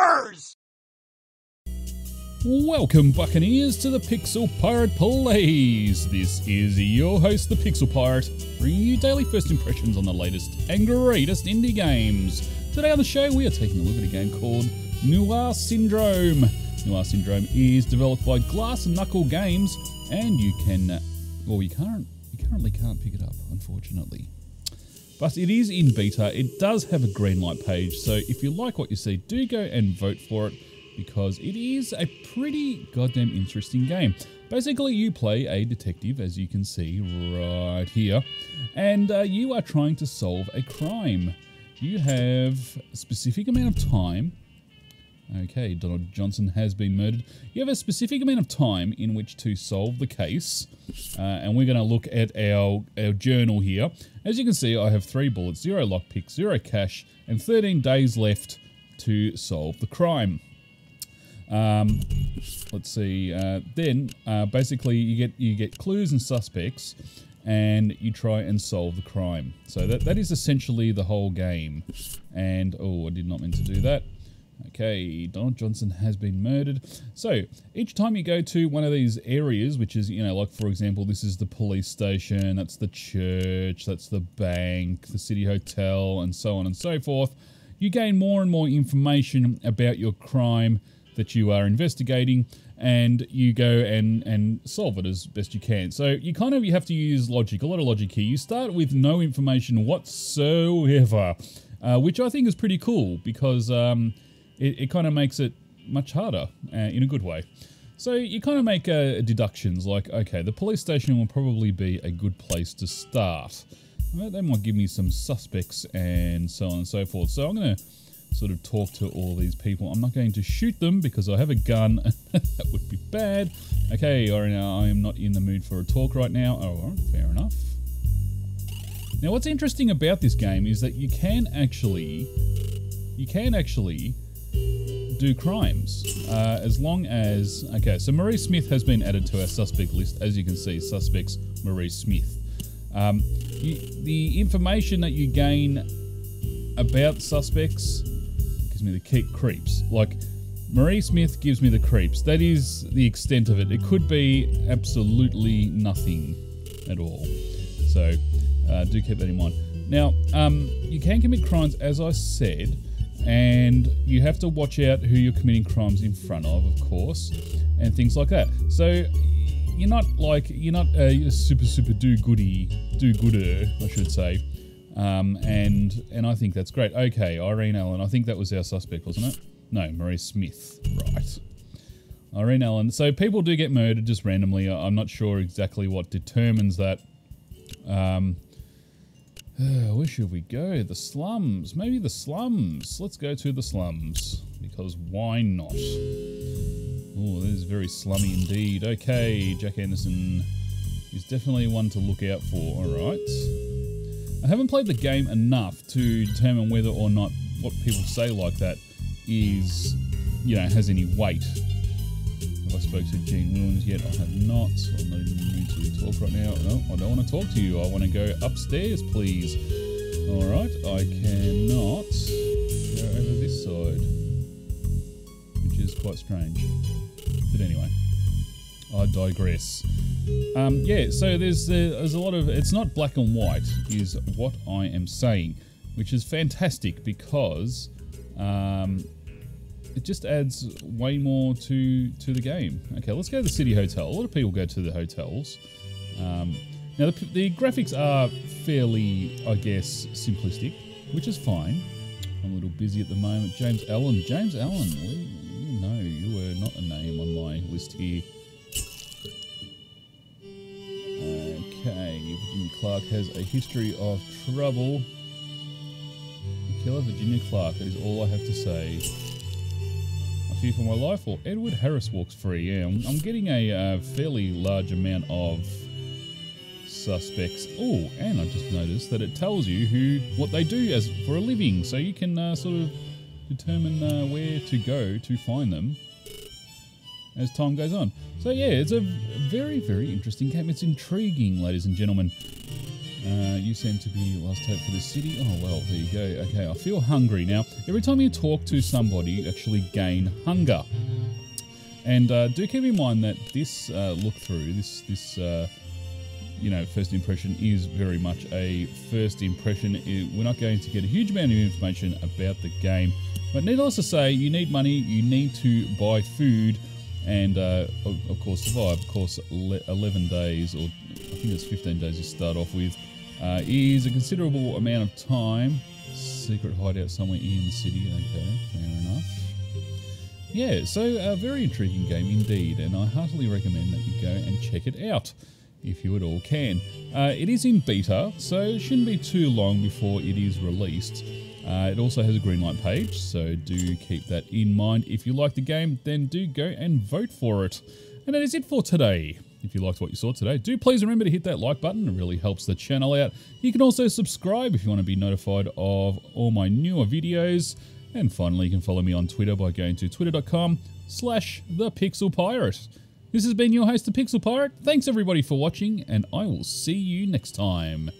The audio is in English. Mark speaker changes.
Speaker 1: murders!
Speaker 2: Welcome, Buccaneers, to the Pixel Pirate Plays. This is your host, the Pixel Pirate, bringing you daily first impressions on the latest and greatest indie games. Today on the show, we are taking a look at a game called Noir Syndrome. Noir Syndrome is developed by Glass Knuckle Games, and you can, well, you currently can't pick it up, unfortunately. But it is in beta. It does have a green light page, so if you like what you see, do go and vote for it, because it is a pretty goddamn interesting game. Basically, you play a detective, as you can see right here, and you are trying to solve a crime. You have a specific amount of time. Okay, Donald Johnson has been murdered. You have a specific amount of time in which to solve the case, and we're going to look at our journal here. As you can see, I have 3 bullets, 0 lockpicks, 0 cash, and 13 days left to solve the crime. Let's see. Then basically you get clues and suspects, and you try and solve the crime. So that is essentially the whole game. And oh, I did not mean to do that. Okay, Donald Johnson has been murdered. So each time you go to one of these areas, which is, you know, like for example, this is the police station, that's the church, that's the bank, the city hotel, and so on and so forth, you gain more and more information about your crime that you are investigating, and you go and solve it as best you can. So you have to use logic, a lot of logic here. You start with no information whatsoever, which I think is pretty cool, because it kind of makes it much harder in a good way. So you kind of make deductions like, okay, the police station will probably be a good place to start. Well, they might give me some suspects and so on and so forth. So I'm going to sort of talk to all these people. I'm not going to shoot them because I have a gun. That would be bad. Okay, I am not in the mood for a talk right now. Oh, fair enough. Now, what's interesting about this game is that you can actually do crimes as long as, okay, so Marie Smith has been added to our suspect list. As you can see, suspects Marie Smith. The information that you gain about suspects gives me the creeps. Like, Marie Smith gives me the creeps. That is the extent of it. It could be absolutely nothing at all. So do keep that in mind. Now, you can commit crimes, as I said, and you have to watch out who you're committing crimes in front of course, and things like that. So you're not a super do-gooder, I should say. And I think that's great. Okay, Irene Allen, I think that was our suspect, wasn't it? No, Marie Smith, right. Irene Allen. So people do get murdered just randomly. I'm not sure exactly what determines that. Where should we go? The slums. Maybe the slums. Let's go to the slums, because why not? Oh, this is very slummy indeed. Okay, Jack Anderson is definitely one to look out for. Alright. I haven't played the game enough to determine whether or not what people say like that is, you know, has any weight. Have I spoke to Gene Williams yet? I have not. I'm not in the mood to talk right now. No, I don't want to talk to you. I want to go upstairs, please. Alright, I cannot go over this side, which is quite strange. But anyway, I digress. Yeah, so there's a lot of, it's not black and white is what I am saying, which is fantastic, because it just adds way more to the game. Okay, let's go to the city hotel. A lot of people go to the hotels. Now the graphics are fairly, I guess, simplistic, which is fine. I'm a little busy at the moment. James Allen, you know, you were not a name on my list here. Okay, Virginia Clark has a history of trouble. Killer Virginia Clark, that is all I have to say. I fear for my life, or Edward Harris walks free. Yeah, I'm getting a fairly large amount of suspects. Oh, and I just noticed that it tells you what they do as for a living, so you can sort of determine where to go to find them as time goes on. So yeah, it's a very, very interesting game. It's intriguing, ladies and gentlemen. You seem to be last hope for this city. Oh, well, there you go. Okay, I feel hungry. Now, every time you talk to somebody, you actually gain hunger. And do keep in mind that this look-through, this you know, first impression is very much a first impression. We're not going to get a huge amount of information about the game. But needless to say, you need money, you need to buy food, and of course survive. Of course, 11 days, or I think it's 15 days you start off with, is a considerable amount of time. Secret hideout somewhere in the city. Okay, fair enough. Yeah, so a very intriguing game indeed, and I heartily recommend that you go and check it out if you at all can. It is in beta, so it shouldn't be too long before it is released. It also has a green light page, so do keep that in mind. If you like the game, then do go and vote for it. And that is it for today. If you liked what you saw today, do please remember to hit that like button. It really helps the channel out. You can also subscribe if you want to be notified of all my newer videos. And finally, you can follow me on Twitter by going to twitter.com/thepixelpirate. This has been your host, The Pixel Pirate. Thanks everybody for watching, and I will see you next time.